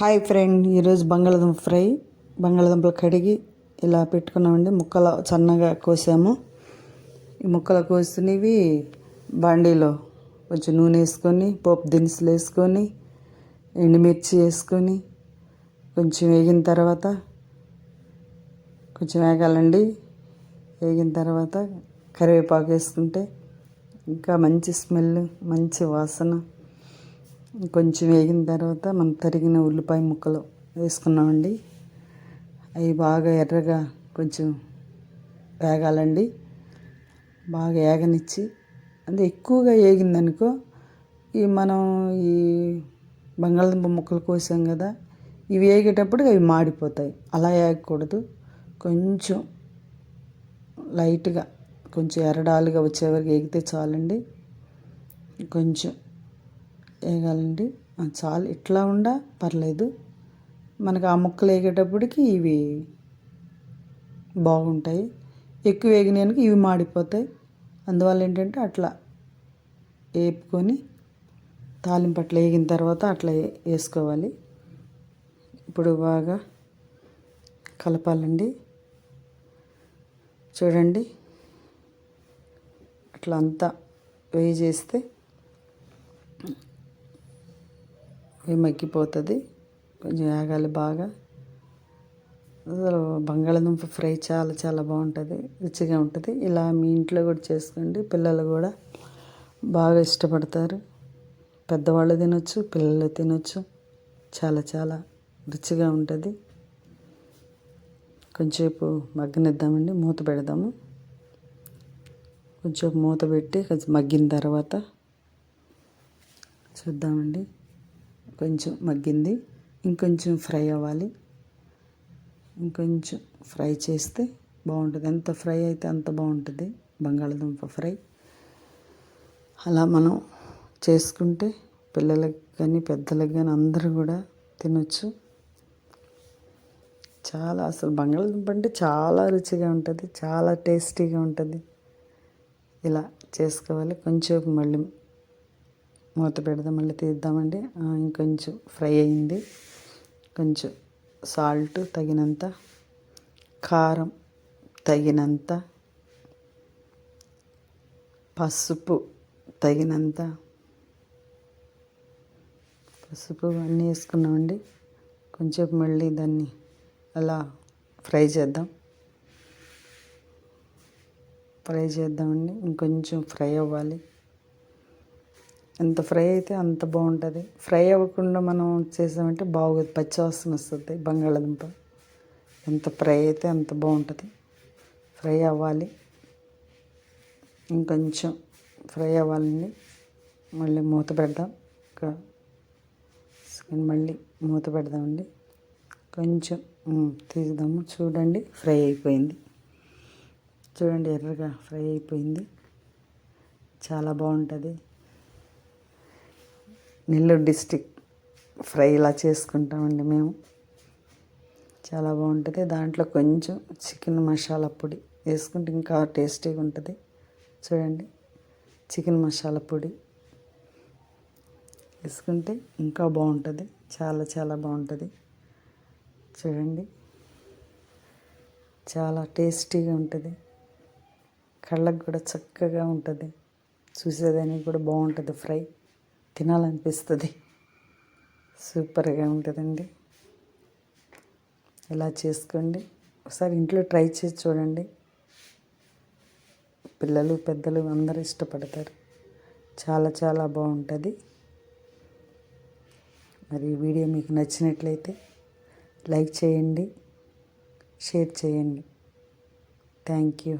Hi friend, ఈరోజు బంగాళదుంప fry. బంగాళదుంపలు కడిగి ఇలా పెట్టుకున్నామండి. ముక్కలు సన్నగా కోసాము. ఈ ముక్కలు కోసినవి బాండీలో కొంచెం నూనె వేసుకొని, పోపు దినుసులు వేసుకొని, ఎండుమిర్చి వేసుకొని కొంచెం వేగిన తర్వాత కొంచెం వేగాలండి. వేగిన తర్వాత కరివేపాకు వేసుకుంటే ఇంకా మంచి స్మెల్, మంచి వాసన. కొంచెం వేగిన తర్వాత మనం తరిగిన ఉల్లిపాయ ముక్కలు వేసుకున్నామండి. అవి బాగా ఎర్రగా కొంచెం వేగాలండి. బాగా వేగనిచ్చి, అంటే ఎక్కువగా వేగిందనుకో మనం ఈ బంగాళదుంప ముక్కలు కోసాం కదా, ఇవి వేగేటప్పుడు అవి మాడిపోతాయి. అలా వేగకూడదు. కొంచెం లైట్గా కొంచెం ఎర్రడాలుగా వచ్చేవరకు వేగితే చాలండి. కొంచెం వేగాలండి. చాలు, ఇట్లా ఉండా పర్లేదు. మనకు ఆ ముక్కలు వేగేటప్పటికి ఇవి బాగుంటాయి. ఎక్కువ వేగినాయనుకో ఇవి మాడిపోతాయి. అందువల్ల ఏంటంటే అట్లా వేపుకొని తాలింపు అట్లా వేగిన తర్వాత అట్లా వేసుకోవాలి. ఇప్పుడు బాగా కలపాలండి. చూడండి, అట్లా అంతా వేయి చేస్తే మగ్గిపోతుంది. కొంచెం వేగాలి బాగా. అసలు బంగాళదుంప ఫ్రై చాలా చాలా బాగుంటుంది, రుచిగా ఉంటుంది. ఇలా మీ ఇంట్లో కూడా చేసుకోండి. పిల్లలు కూడా బాగా ఇష్టపడతారు. పెద్దవాళ్ళు తినొచ్చు, పిల్లలు తినొచ్చు. చాలా చాలా రుచిగా ఉంటుంది. కొంచెంసేపు మగ్గనిద్దామండి. మూత పెడదాము. కొంచెం మూత పెట్టి కొంచెం మగ్గిన తర్వాత చూద్దామండి. కొంచెం మగ్గింది, ఇంకొంచెం ఫ్రై అవ్వాలి. ఇంకొంచెం ఫ్రై చేస్తే బాగుంటుంది. ఎంత ఫ్రై అయితే అంత బాగుంటుంది బంగాళదుంప ఫ్రై. అలా మనం చేసుకుంటే పిల్లలకు కానీ పెద్దలకు కానీ అందరూ కూడా తినొచ్చు. చాలా, అసలు బంగాళదుంప అంటే చాలా రుచిగా ఉంటుంది, చాలా టేస్టీగా ఉంటుంది. ఇలా చేసుకోవాలి. కొంచెం మళ్ళీ మూత పెడదాం, మళ్ళీ తీద్దామండి. ఇంకొంచెం ఫ్రై అయింది. కొంచెం సాల్ట్ తగినంత, కారం తగినంత, పసుపు తగినంత, పసుపు అన్నీ వేసుకున్నామండి. కొంచెం మళ్ళీ దాన్ని అలా ఫ్రై చేద్దామండి. ఇంకొంచెం ఫ్రై అవ్వాలి. ఎంత ఫ్రై అయితే అంత బాగుంటుంది. ఫ్రై అవ్వకుండా మనం చేసామంటే బాగోదు, పచ్చివాసన వస్తుంది బంగాళదుంప. ఎంత ఫ్రై అయితే అంత బాగుంటుంది. ఫ్రై అవ్వాలి, ఇంకొంచెం ఫ్రై అవ్వాలండి. మళ్ళీ మూత పెడదాం. మళ్ళీ మూత పెడదామండి. కొంచెం తీద్దాము. చూడండి, ఫ్రై అయిపోయింది. చూడండి, ఎర్రగా ఫ్రై అయిపోయింది. చాలా బాగుంటుంది. నెల్లూరు డిస్టిక్ ఫ్రై ఇలా చేసుకుంటామండి మేము. చాలా బాగుంటుంది. దాంట్లో కొంచెం చికెన్ మసాలా పొడి వేసుకుంటే ఇంకా టేస్టీగా ఉంటుంది. చూడండి, చికెన్ మసాలా పొడి వేసుకుంటే ఇంకా బాగుంటుంది. చాలా చాలా బాగుంటుంది. చూడండి, చాలా టేస్టీగా ఉంటుంది. కళ్ళకు కూడా చక్కగా ఉంటుంది. చూసేదానికి కూడా బాగుంటుంది. ఫ్రై తినాలనిపిస్తుంది. సూపర్గా ఉంటుందండి. ఇలా చేసుకోండి. ఒకసారి ఇంట్లో ట్రై చేసి చూడండి. పిల్లలు పెద్దలు అందరూ ఇష్టపడతారు. చాలా చాలా బాగుంటుంది. మరి ఈ వీడియో మీకు నచ్చినట్లయితే లైక్ చేయండి, షేర్ చేయండి. Thank you.